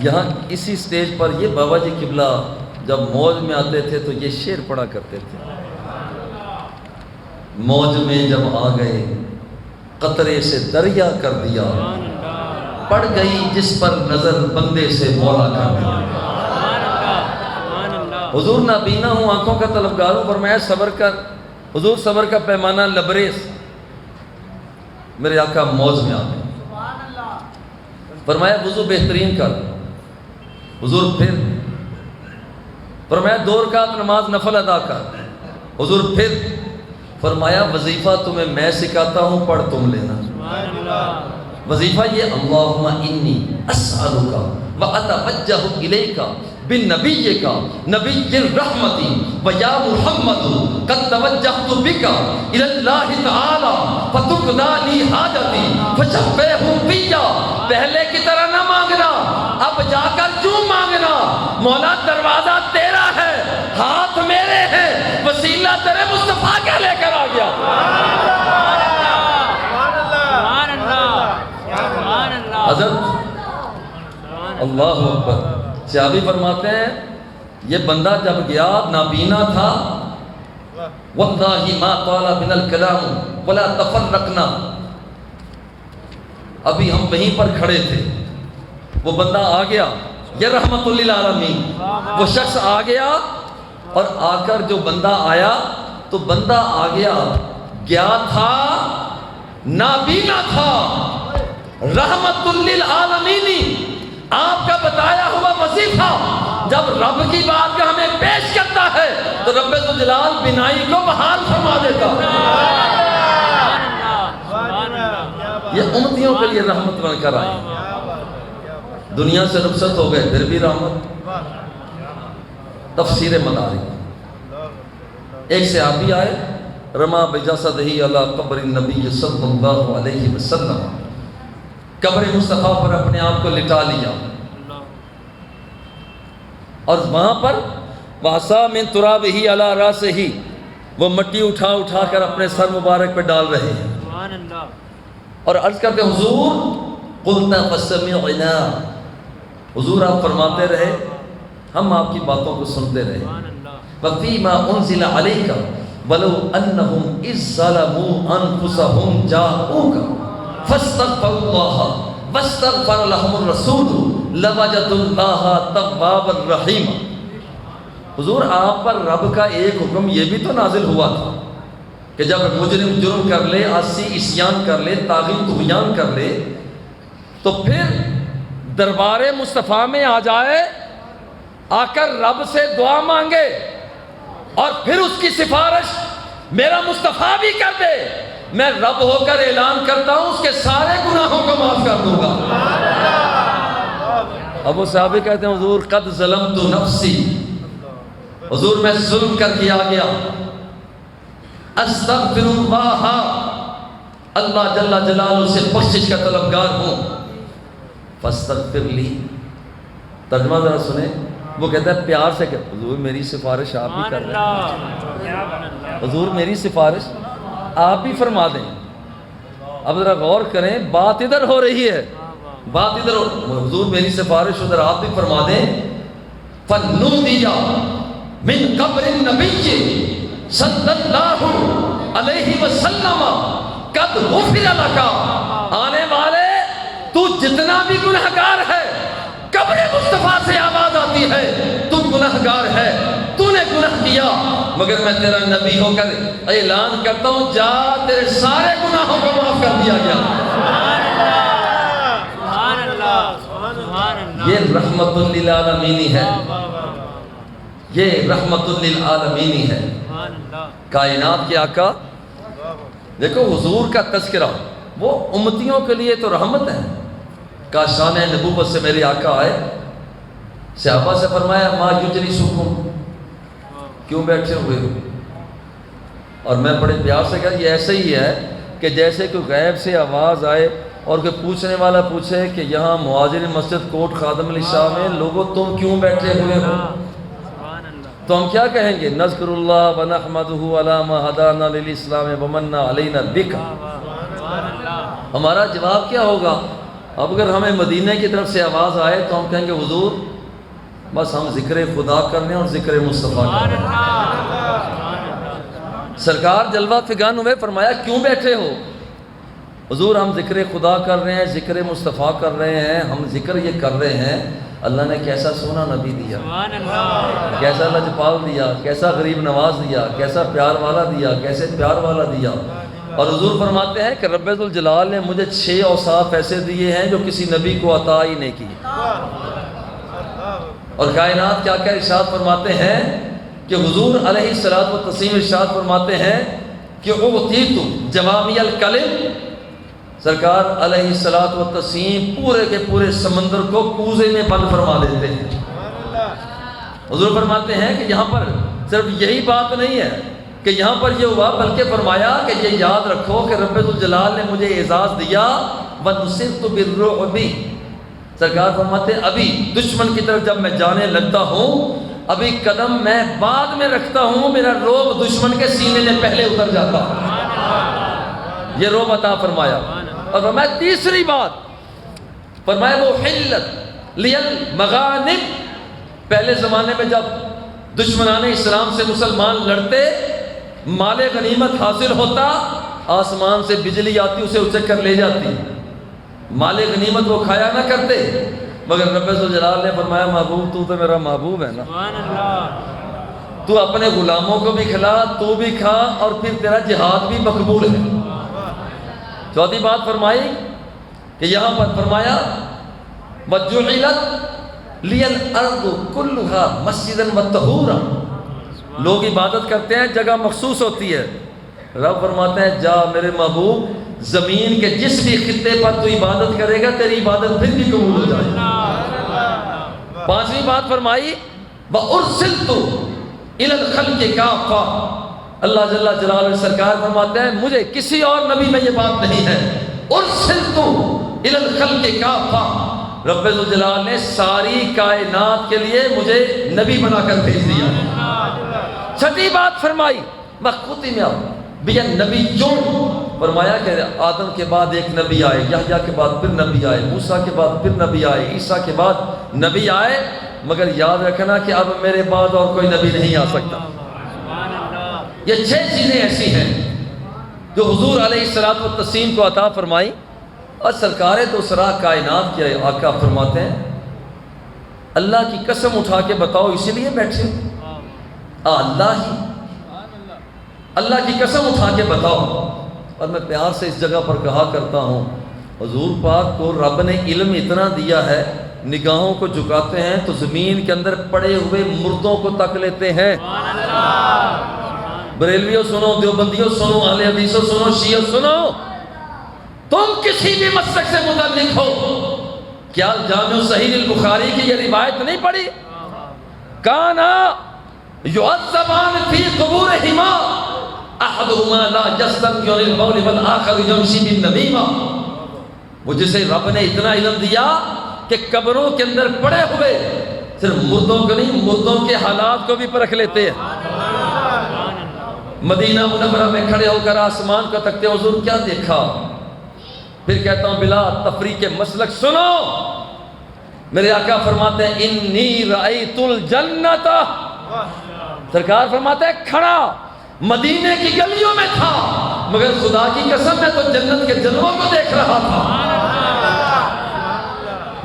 یہاں اسی سٹیج پر یہ بابا جی قبلہ جب موج میں آتے تھے تو یہ شعر پڑھا کرتے تھے، موج میں جب آ گئے قطرے سے دریا کر دیا، پڑ گئی جس پر نظر بندے سے مولا کر دیا۔ حضور نابینا ہوں، آنکھوں کا طلبگار ہوں، فرمایا صبر کر. حضور صبر کا پیمانہ لبریز. میرے آقا موج میں آ گئے. فرمایا وضو بہترین کر. حضور پھر فرمایا 2 رکعت نماز نفل ادا کر. حضور پھر فرمایا وظیفہ تمہیں میں سکھاتا ہوں، پڑھ تم لینا. وظیفہ یہ اللہم انی اسألک واتوجہ الیک بالنبیک نبی الرحمتی ویا محمد قد توجہت بک الی اللہ تعالی فتقضی لی حاجتی فشفعہ فیا. پہلے کی طرح نہ مانگنا، اب جا کر کیوں مانگنا؟ مولا دروازہ تیرا ہے، ہاتھ میرے ہیں، وسیلہ تیرے مصطفیٰ کا لے کر آ گیا. حضرت اللہ اکبر. صحابی فرماتے ہیں یہ بندہ جب گیا نابینا تھا، واللہ ما طال من الکلام ولا تفرقنا. ابھی ہم وہیں پر کھڑے تھے، وہ بندہ آ گیا، یہ رحمت للعالمین. وہ شخص آ گیا اور آ کر جو بندہ آیا تو بندہ آ گیا، گیا تھا نابینا تھا، رحمت للعالمین. آپ کا بتایا ہوا وظیفہ جب رب کی بات کا ہمیں پیش کرتا ہے تو رب ذوالجلال بینائی کو بحال فرما دیتا. یہ امتیوں کے لیے رحمت بن کر آئی. دنیا سے رخصت ہو گئے پھر بھی رحمت. تفسیر مدارک. ایک صحابی آئے، رما بجسدہ علی قبر النبی صلی اللہ علیہ وسلم، قبر مصطفیٰ پر اپنے آپ کو لٹا لیا اور وہاں پر وَحَصَا مِن تُرَابِهِ عَلَى رَأْسِهِ، وہ مٹی اٹھا اٹھا کر اپنے سر مبارک پہ ڈال رہے ہیں اور عرض کرتے حضور قُلْنَا فَسَمِعْنَا. حضور آپ فرماتے رہے، ہم آپ کی باتوں کو سنتے رہے. وَفِي مَا أُنزِلَ عَلَيْكَ وَلَوْ أَنَّهُمْ إِذْ ظَلَمُوا أَنفُسَهُمْ جَاءُوكَ فاستغفروا الله واستغفر لهم الرسول لوجدوا الله توابا رحیما. حضور آپ پر رب کا ایک حکم یہ بھی تو نازل ہوا تھا کہ جب مجرم جرم کر لے، عاصی عصیان کر لے، طاغی طغیان کر لے تو پھر دربار مصطفیٰ میں آ جائے، آ کر رب سے دعا مانگے اور پھر اس کی سفارش میرا مصطفیٰ بھی کر دے. میں رب ہو کر اعلان کرتا ہوں اس کے سارے گناہوں کو معاف کر دوں گا. اب وہ صحابی کہتے ہیں حضور قد ظلمت نفسی، حضور میں ظلم کر کے آ گیا. استغفر اللہ، اللہ جل جلالہ سے بخشش کا طلبگار ہوں. فاستغفر لی. ترجمہ ذرا سنیں. وہ کہتا ہے پیار سے کہ حضور میری سفارش آپ ہی کر رہے ہیں، حضور میری سفارش آپ ہی فرما دیں. اب ذرا غور کریں، بات ادھر ہو رہی ہے، بات ادھر حضور میری سفارش ادھر آپ بھی فرما دیں. فَنُودِيَ مِن قَبْرِ النَّبِيِّ صلی اللہ علیہ وسلم قد غفر لک. آنے والے تو جتنا بھی گنہگار ہے، قبر مصطفیٰ سے آواز آتی ہے تو گنہگار ہے، تو نے گناہ کیا، مگر میں تیرا نبی ہو کر اعلان کرتا ہوں جا تیرے سارے گناہوں کو معاف کر دیا گیا. یہ رحمت للعالمین ہے، یہ رحمت للعالمین ہے. کائنات کے آقا. دیکھو حضور کا تذکرہ وہ امتیوں کے لیے تو رحمت ہے. کا شان نبوت سے میرے آقا آئے، صحابہ سے فرمایا ما یجلسکم، کیوں بیٹھے ہوئے ہو؟ اور میں بڑے پیار سے کہا یہ ایسے ہی ہے کہ جیسے کوئی غیب سے آواز آئے اور کوئی پوچھنے والا پوچھے کہ یہاں مہاجر مسجد کوٹ خادم علی شاہ میں لوگوں تم کیوں بیٹھے ہوئے ہو؟ تو ہم کیا کہیں گے؟ نذکر اللہ ونحمدہ علی ما ہدانا للاسلام ومن علینا بک. ہمارا جواب کیا ہوگا؟ اب اگر ہمیں مدینہ کی طرف سے آواز آئے تو ہم کہیں گے حضور بس ہم ذکر خدا کر لیں اور ذکر مصطفیٰ کر لیں. سرکار جلوہ فگان ہوئے، فرمایا کیوں بیٹھے ہو؟ حضور ہم ذکر خدا کر رہے ہیں، ذکر مصطفیٰ کر رہے ہیں، ہم ذکر یہ کر رہے ہیں، اللہ نے کیسا سونا نبی دیا، سبحان اللہ، کیسا لجپال دیا، کیسا غریب نواز دیا، کیسا پیار والا دیا، کیسے پیار والا دیا. اور حضور فرماتے ہیں کہ رب ذوالجلال نے مجھے 6 اوصاف ایسے دیے ہیں جو کسی نبی کو عطا ہی نہیں کی. اور کائنات کیا کیا ارشاد فرماتے ہیں کہ حضور علیہ الصلوۃ والتسلیم ارشاد فرماتے ہیں کہ اعطیت جوامی الکلم، سرکار علیہ الصلوۃ والتسلیم پورے کے پورے سمندر کو کوزے میں بند فرما دیتے ہیں. حضور فرماتے ہیں کہ یہاں پر صرف یہی بات نہیں ہے کہ یہاں پر یہ ہوا، بلکہ فرمایا کہ یہ یاد رکھو کہ رب ذوالجلال نے مجھے اعزاز دیا وَنُصِرْتُ بِالرُّعْبِ. سرکار فرماتے ہیں ابھی دشمن کی طرف جب میں جانے لگتا ہوں، ابھی قدم میں بعد میں رکھتا ہوں، میرا روب دشمن کے سینے میں پہلے اتر جاتا ہے. یہ روب عطا فرمایا. اور فرمایا تیسری بات، فرمایا وہ حلت لیل مغانم. پہلے زمانے میں جب دشمنان اسلام سے مسلمان لڑتے، مال غنیمت حاصل ہوتا، آسمان سے بجلی آتی اسے اچک کر لے جاتی، مال غنیمت وہ کھایا نہ کرتے. مگر رب ذوالجلال نے فرمایا محبوب تو میرا محبوب ہے نا، سبحان اللہ، تو اپنے غلاموں کو بھی کھلا، تو بھی کھا، اور پھر تیرا جہاد بھی مقبول ہے. چوتھی بات فرمائی کہ یہاں پر فرمایا وَجُعِلَتْ لِيَ الْأَرْضُ كُلُّهَا مَسْجِدًا وَطَهُورًا. لوگ عبادت کرتے ہیں، جگہ مخصوص ہوتی ہے. رب فرماتے ہیں جا میرے محبوب، زمین کے جس بھی خطے پر تو عبادت کرے گا تیری عبادت پھر بھی قبول ہو جائے گی. پانچویں بات فرمائی وَأُرْسِلْتُ إِلَى الْخَلْقِ كَافَّةً. اللہ جل جلالہ سرکار فرماتے ہیں مجھے کسی اور نبی میں یہ بات نہیں ہے. اُرْسِلْتُ إِلَى الْخَلْقِ كَافَّةً. رب ذوالجلال نے ساری کائنات کے لیے مجھے نبی بنا کر بھیج دیا. چھٹی بات فرمائی وَخُتِمَ بِهِ النَّبِيُّونَ. فرمایا کہ آدم کے بعد ایک نبی آئے، یحییٰ کے بعد پھر نبی آئے، موسیٰ کے بعد پھر نبی آئے، عیسیٰ کے بعد نبی آئے. مگر یاد رکھنا کہ اب میرے بعد اور کوئی نبی نہیں آ سکتا. یہ 6 چیزیں ایسی ہیں جو حضور علیہ الصلوۃ والتسلیم کو عطا فرمائی. اور سرکار دوسرا کائنات کے آقا فرماتے ہیں اللہ کی قسم اٹھا کے بتاؤ اسی لیے بیٹھے ہو؟ اللہ کی قسم اٹھا کے بتاؤ. اور میں پیار سے اس جگہ پر کہا کرتا ہوں حضور پاک کو رب نے علم اتنا دیا ہے، نگاہوں کو جھکاتے ہیں تو زمین کے اندر پڑے ہوئے مردوں کو تک لیتے ہیں. بریلویوں سنو، دیوبندیوں سنو، اہل حدیثوں سنو، شیعہ سنو، تم کسی بھی مسلک سے متعلق ہو، کیا جامع صحیح البخاری کی یہ روایت نہیں پڑھی؟ کانا یعذبان فی قبورہما احدہما لا یستنکر للبول والآخر یمشی بالنمیمہ. وہ جسے رب نے اتنا علم دیا کہ قبروں کے اندر پڑے ہوئے صرف مردوں کو نہیں، مردوں کے حالات کو بھی پرکھ لیتے ہیں. مدینہ منورہ میں کھڑے ہو کر آسمان کو تکتے حضور کیا دیکھا؟ پھر کہتا ہوں بلا تفریق کے مسلک سنو. میرے آقا فرماتے ہیں انی رأیت الجنت. سرکار فرماتے ہیں کھڑا مدینے کی گلیوں میں تھا مگر خدا کی قسم میں تو جنت کے جلووں کو دیکھ رہا تھا.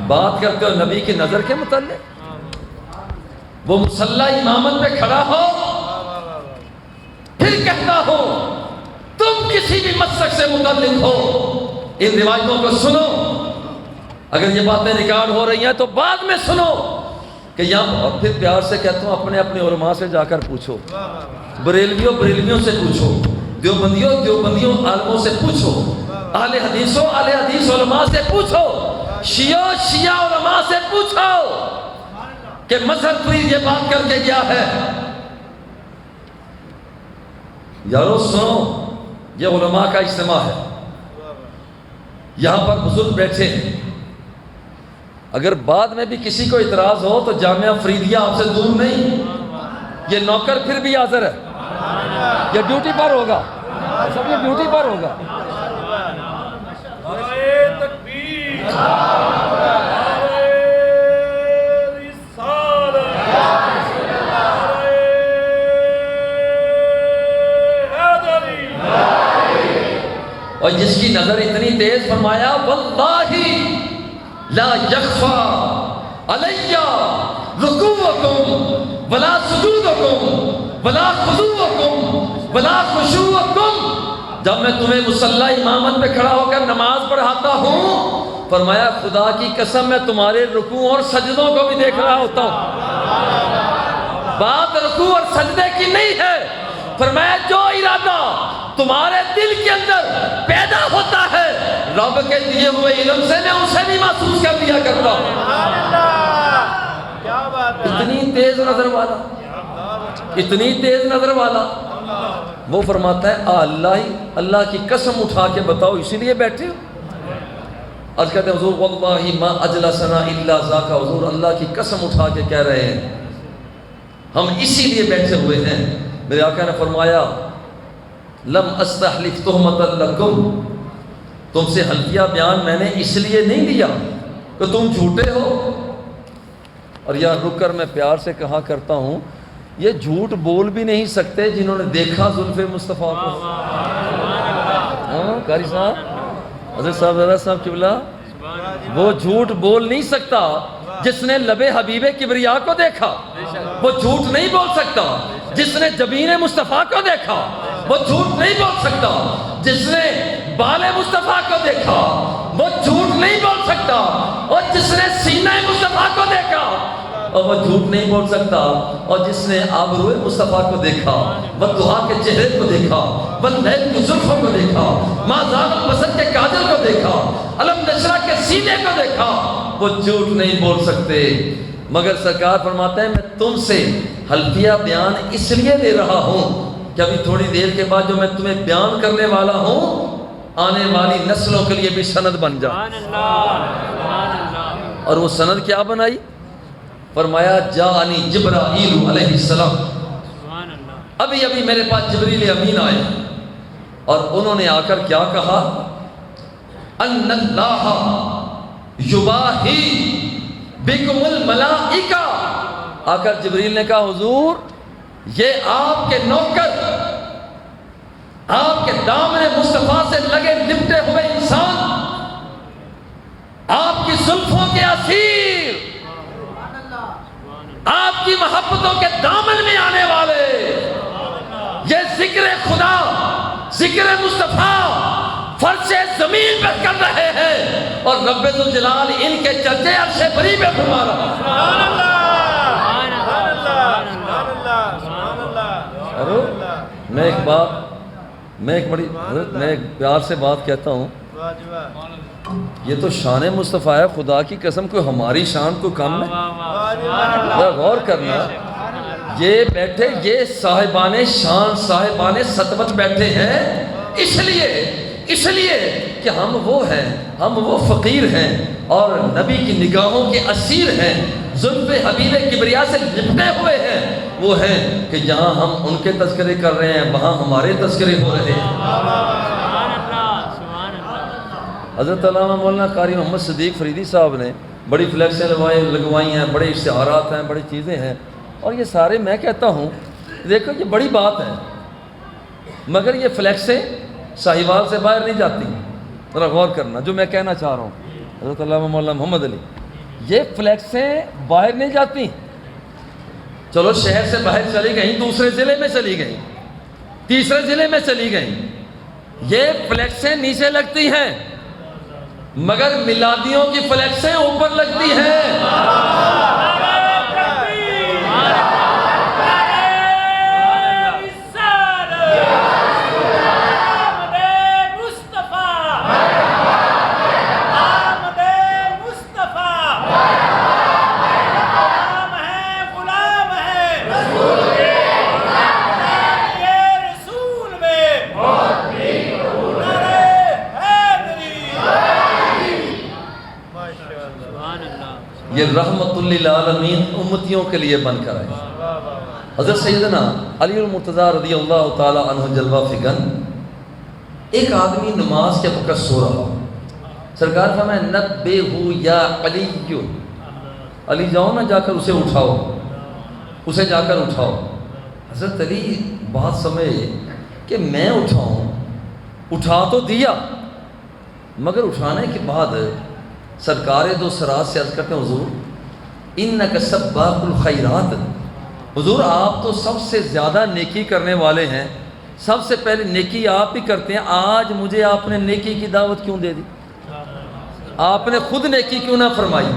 بات کرتے ہو نبی کی نظر کے متعلق، وہ مصلی امامت میں کھڑا ہو، پھر کہتا ہو تم کسی بھی مسلک سے متعلق ہو ان روایتوں کو سنو. اگر یہ باتیں ریکارڈ ہو رہی ہیں تو بعد میں سنو کہ یہاں. اور پھر پیار سے کہتا ہوں اپنے اپنے علماء سے جا کر پوچھو، بریلویوں سے پوچھو، دیوبندیوں عالموں سے پوچھو، اہل حدیث علماء سے پوچھو، شیعہ علماء سے پوچھو کہ مذہب فرید یہ بات کر کے گیا ہے. یارو سنو، یہ علماء کا اجتماع ہے، یہاں پر بزرگ بیٹھے ہیں. اگر بعد میں بھی کسی کو اعتراض ہو تو جامعہ فریدیہ آپ سے دور نہیں. یہ نوکر پھر بھی حاضر ہے، یہ ڈیوٹی پر ہوگا، سب یہ ڈیوٹی پر ہوگا. اور جس کی نظر اتنی تیز، فرمایا واللہ لا یخفا علی رکوعکم ولا سجودکم ولا خضوعکم ولا خشوعکم. جب میں تمہیں مصلی امامت پہ کھڑا ہو کر نماز پڑھاتا ہوں، فرمایا خدا کی قسم میں تمہارے رکوع اور سجدوں کو بھی دیکھ رہا ہوتا ہوں. بات رکوع اور سجدے کی نہیں ہے، فرمایا جو ارادہ تمہارے دل کے اندر پیدا ہوتا ہے رب کے دیے ہوئے علم سے میں اسے بھی محسوس کر لیا کرتا ہوں. سبحان اللہ، کیا بات ہے. اتنی تیز نظر والا، اتنی تیز نظر والا. وہ فرماتا ہے اللہ کی قسم اٹھا کے بتاؤ اسی لیے بیٹھے ہو؟ آج کہتے ہیں حضور واللہ ما اجلسنا الا ذاک. حضور اللہ کی قسم اٹھا کے کہہ رہے ہیں ہم اسی لیے بیٹھے ہوئے ہیں. میرے آقا نے فرمایا لم استحلف تہمۃ لکم، تم سے حلفیہ بیان میں نے اس لیے نہیں دیا کہ تم جھوٹے ہو. اور یہاں رک کر میں پیار سے کہا کرتا ہوں یہ جھوٹ بول بھی نہیں سکتے جنہوں نے دیکھا زلف مصطفیٰ کو. ہاں قاری صاحب، حضرت صاحب ذرا صاحب قبلہ، وہ جھوٹ بول نہیں سکتا جس نے لب حبیب کبریا کو دیکھا. وہ جھوٹ نہیں بول سکتا جس نے جبین مصطفیٰ کو دیکھا. وہ جھوٹ نہیں بول سکتا جس نے بال مصطفیٰ کو دیکھا. وہ جھوٹ نہیں بول سکتا اور جس نے سینہ مصطفیٰ کو دیکھا. اور وہ جھوٹ نہیں بول سکتا اور جس نے آبروئے مصطفیٰ کو دیکھا، والضحیٰ کے چہرے کو دیکھا، واللیل کی زلفوں کو دیکھا، ما زاغ البصر کے کاجل کو دیکھا، الم نشرح کے سینے کو دیکھا. وہ جھوٹ نہیں بول سکتے. مگر سرکار فرماتے ہیں میں تم سے حلفیہ بیان اس لیے دے رہا ہوں کہ ابھی تھوڑی دیر کے بعد جو میں تمہیں بیان کرنے والا ہوں آنے والی نسلوں کے لیے بھی سند بن جائے. اور وہ سند کیا بنائی؟ فرمایا جاءنی جبرائیل علیہ السلام. ابھی ابھی میرے پاس جبریل امین آئے اور انہوں نے آ کر کیا کہا؟ ان اللہ یباہی بکم الملائکہ. آ کر جبریل نے کہا حضور یہ آپ کے نوکر، آپ کے دامن مصطفیٰ سے لگے لپٹے ہوئے انسان، آپ کی زلفوں کے اسیر، آپ کی محبتوں کے دامن میں آنے والے، یہ ذکر خدا، ذکر مصطفیٰ فرش زمین پر کر رہے ہیں اور رب ذوالجلال ان کے چرچے عرش بری میں فرما رہا ہے. سبحان اللہ، سبحان اللہ، سبحان اللہ، سبحان اللہ. میں ایک بات، میں ایک پیار سے بات کہتا ہوں، یہ تو شان مصطفیٰ ہے، خدا کی قسم کوئی ہماری شان کو کم ہے؟ ذرا غور کرنا. یہ بیٹھے یہ صاحبان شان صاحبان سطوت بیٹھے ہیں اس لیے کہ ہم وہ ہیں، ہم وہ فقیر ہیں اور نبی کی نگاہوں کے اسیر ہیں، زلف حبیب کبریا سے لپٹے ہوئے ہیں. وہ ہیں کہ جہاں ہم ان کے تذکرے کر رہے ہیں وہاں ہمارے تذکرے ہو رہے ہیں. حضرت علامہ مولانا قاری محمد صدیق فریدی صاحب نے بڑی فلیکسیں لگوائی ہیں، بڑے اشتہارات ہیں، بڑی چیزیں ہیں، اور یہ سارے میں کہتا ہوں دیکھو یہ بڑی بات ہے، مگر یہ فلیکسیں ساہیوال سے باہر نہیں جاتی. ذرا غور کرنا جو میں کہنا چاہ رہا ہوں. حضرت علامہ مولانا محمد علی، یہ فلیکسیں باہر نہیں جاتی. چلو شہر سے باہر چلی گئیں، دوسرے ضلع میں چلی گئیں، تیسرے ضلع میں چلی گئیں، یہ فلیکسیں نیچے لگتی ہیں مگر میلادیوں کی فلیکسیں اوپر لگتی ہیں. یہ رحمت للعالمین امتیوں کے لیے بن کر آئے. حضرت سیدنا علی المرتضیٰ رضی اللہ تعالی عنہ جلوہ فکن، ایک آدمی نماز کے وقت سو رہا، سرکار فرمائے نبہو یا علی، علی جاؤ نا جا کر اسے اٹھاؤ، اسے جا کر اٹھاؤ. حضرت علی بات سمجھے کہ میں اٹھاؤں، اٹھا تو دیا، مگر اٹھانے کے بعد سرکار دو سرات سے عرض کرتے ہیں حضور انک سباق الخیرات، حضور آپ تو سب سے زیادہ نیکی کرنے والے ہیں، سب سے پہلے نیکی آپ ہی کرتے ہیں، آج مجھے آپ نے نیکی کی دعوت کیوں دے دی؟ آپ نے خود نیکی کیوں نہ فرمائی؟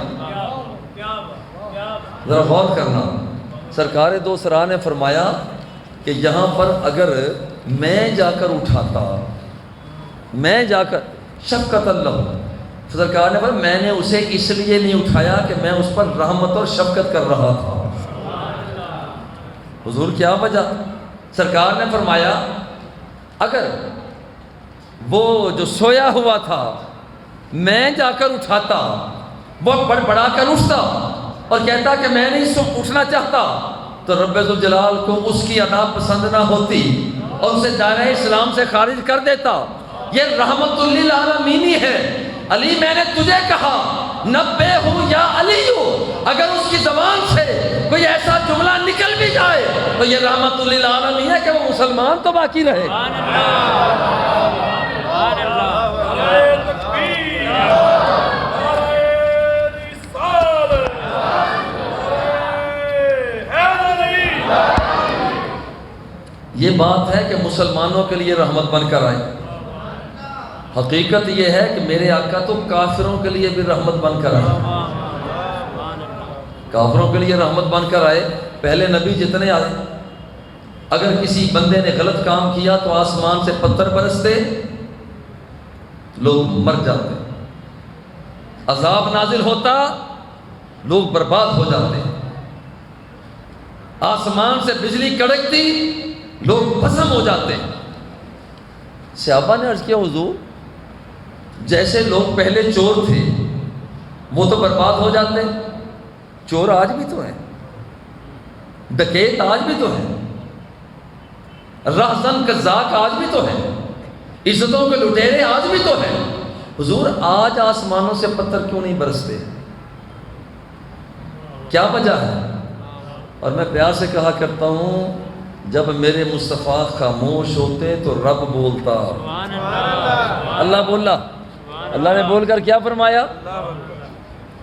ذرا غور کرنا، سرکار دو سرا نے فرمایا کہ یہاں پر اگر میں جا کر اٹھاتا، میں جا کر شفقت اللہ، سرکار نے فرمایا میں نے اسے اس لیے نہیں اٹھایا کہ میں اس پر رحمت اور شفقت کر رہا تھا۔ حضور کیا وجہ؟ سرکار نے فرمایا اگر وہ جو سویا ہوا تھا میں جا کر اٹھاتا، وہ بڑبڑا کر اٹھتا اور کہتا کہ میں نہیں اٹھنا چاہتا، تو رب ذوالجلال کو اس کی ادا پسند نہ ہوتی اور اسے دائرہ اسلام سے خارج کر دیتا۔ یہ رحمت للعالمین ہے۔ علی میں نے تجھے کہا نبے ہوں یا علی ہوں، اگر اس کی زبان سے کوئی ایسا جملہ نکل بھی جائے تو یہ رحمت للعالمین ہے کہ وہ مسلمان تو باقی رہے۔ یہ بات ہے کہ مسلمانوں کے لیے رحمت بن کر آئے۔ حقیقت یہ ہے کہ میرے آقا تو کافروں کے لیے بھی رحمت بن کر آئے، کافروں کے لیے رحمت بن کر آئے۔ پہلے نبی جتنے آئے، اگر کسی بندے نے غلط کام کیا تو آسمان سے پتھر برستے، لوگ مر جاتے، عذاب نازل ہوتا، لوگ برباد ہو جاتے، آسمان سے بجلی کڑکتی، لوگ بھسم ہو جاتے۔ صحابہ نے عرض کیا حضور جیسے لوگ پہلے چور تھے وہ تو برباد ہو جاتے، چور آج بھی تو ہیں، ڈکیت آج بھی تو ہیں، راہزن قذاق آج بھی تو ہیں، عزتوں کے لٹیرے آج بھی تو ہیں، حضور آج آسمانوں سے پتھر کیوں نہیں برستے؟ کیا وجہ ہے؟ اور میں پیار سے کہا کرتا ہوں جب میرے مصطفیٰ خاموش ہوتے تو رب بولتا۔ اللہ بولا، اللہ نے بول کر کیا فرمایا؟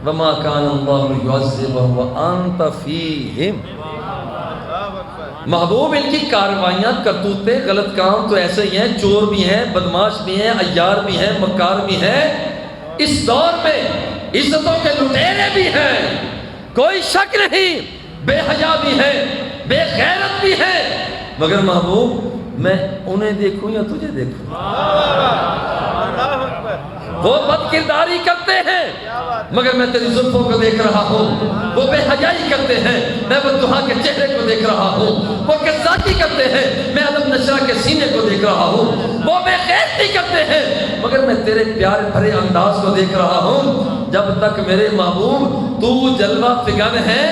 وَمَا كَانَ اللَّهُ يُعَذِّبُهُمْ وَأَنْتَ فِيهِمْ۔ محبوب ان کی کاروائیاں، کرتوتے، غلط کام تو ایسے ہی ہیں، چور بھی ہیں، بدماش بھی ہیں، عیار بھی ہیں، مکار بھی ہیں، اس دور میں عزتوں کے لٹیرے بھی ہیں، کوئی شک نہیں، بے حیا بھی ہیں، بے غیرت بھی ہیں، مگر محبوب میں انہیں دیکھوں یا تجھے دیکھوں؟ وہ بد کرداری کرتے ہیں مگر میں تیری زلفوں کو دیکھ رہا ہوں، وہ بے حیائی کرتے ہیں میں بددعا کے چہرے کو دیکھ رہا ہوں، وہ قذاقی کرتے ہیں میں علم نشرہ کے سینے کو دیکھ رہا ہوں، وہ بے غیرتی کرتے ہیں مگر میں تیرے پیارے بھرے انداز کو دیکھ رہا ہوں۔ جب تک میرے محبوب تو جلوہ فگن ہے،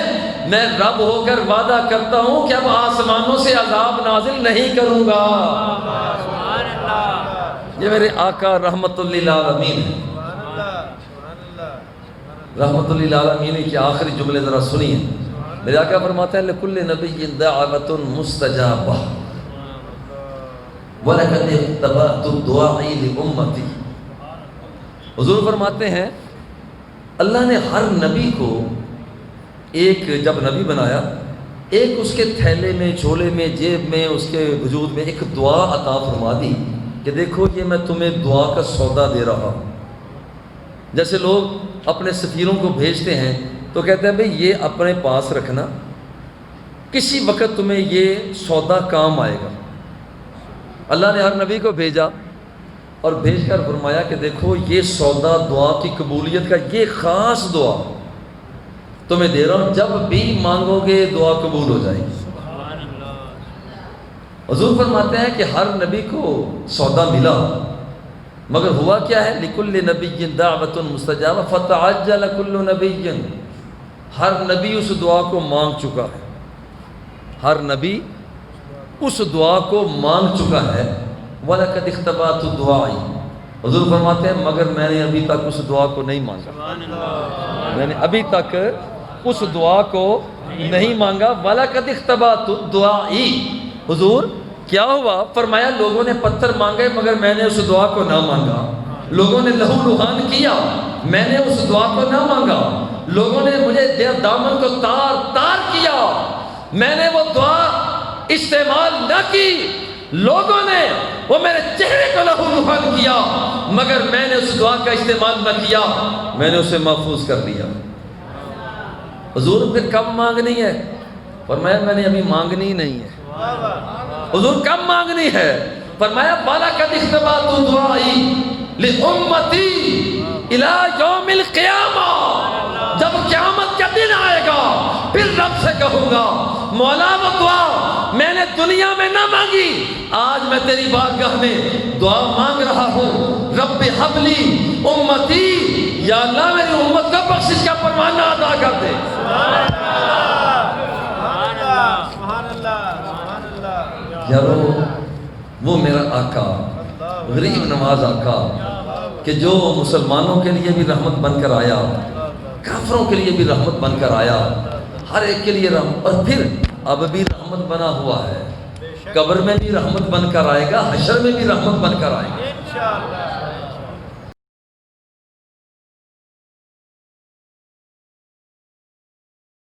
میں رب ہو کر وعدہ کرتا ہوں کہ اب آسمانوں سے عذاب نازل نہیں کروں گا۔ یہ میرے آقا رحمت للعالمین ہے۔ رحمت للعالمین کی آخری جملے ذرا سنیے، میرے آقا فرماتے ہیں لِكُلِّ نَبِيٍّ دَعْوَةٌ مُسْتَجَابَةٌ وَلَقَدِ اتَّبَعْتُ الدُّعَاءِ لِأُمَّتِي۔ حضور فرماتے ہیں اللہ نے ہر نبی کو ایک جب نبی بنایا، ایک اس کے تھیلے میں، جھولے میں، جیب میں، اس کے وجود میں ایک دعا عطا فرما دی کہ دیکھو یہ میں تمہیں دعا کا سودا دے رہا ہوں۔ جیسے لوگ اپنے سفیروں کو بھیجتے ہیں تو کہتے ہیں بھئی یہ اپنے پاس رکھنا، کسی وقت تمہیں یہ سودا کام آئے گا۔ اللہ نے ہر نبی کو بھیجا اور بھیج کر فرمایا کہ دیکھو یہ سودا دعا کی قبولیت کا، یہ خاص دعا تمہیں دے رہا ہوں، جب بھی مانگو گے دعا قبول ہو جائے گی۔ حضور فرماتے ہیں کہ ہر نبی کو سودا ملا، مگر ہوا کیا ہے؟ لِكُلِّ نَبِيٍّ دَعْوَةٌ مُسْتَجَابَةٌ فَتَعَجَّلَ كُلُّ نَبِيٍّ۔ ہر نبی اس دعا کو مانگ چکا ہے، ہر نبی اس دعا کو مانگ چکا ہے۔ وَلَقَدِ اخْتَبَعْتُ الدُّعَاءِ، حضور فرماتے ہیں مگر میں نے ابھی تک اس دعا کو نہیں مانگا، میں نے ابھی تک اس دعا کو نہیں مانگا۔ وَلَقَدِ اخْتَبَعْتُ الدُّعَاءِ، حضور کیا ہوا؟ فرمایا لوگوں نے پتھر مانگے مگر میں نے اس دعا کو نہ مانگا، لوگوں نے لہو لہان کیا میں نے اس دعا کو نہ مانگا، لوگوں نے مجھے دامن کو تار تار کیا میں نے وہ دعا استعمال نہ کی، لوگوں نے وہ میرے چہرے کو لہو لہان کیا مگر میں نے اس دعا کا استعمال نہ کیا، میں نے اسے محفوظ کر دیا۔ حضور پھر کب مانگنی ہے؟ فرمایا میں نے ابھی مانگنی ہی نہیں ہے۔ حضور کب مانگنی ہے؟ فرمایا بالا قد اختبات دعائی لامتی الى یوم القیامہ، جب قیامت کا دن آئے گا پھر رب سے کہوں گا مولا وہ دعا میں نے دنیا میں نہ مانگی، آج میں تیری بارگاہ میں دعا مانگ رہا ہوں، رب حب لی امتی، یا اللہ میری امت کا بخشش کا پروانہ ادا کر دے۔ یارو وہ میرا آقا، غریب نواز آقا کہ جو مسلمانوں کے لیے بھی رحمت بن کر آیا، کافروں کے لیے بھی رحمت بن کر آیا، ہر ایک کے لیے رحمت، اور پھر اب بھی رحمت بنا ہوا ہے، قبر میں بھی رحمت بن کر آئے گا، حشر میں بھی رحمت بن کر آئے گا۔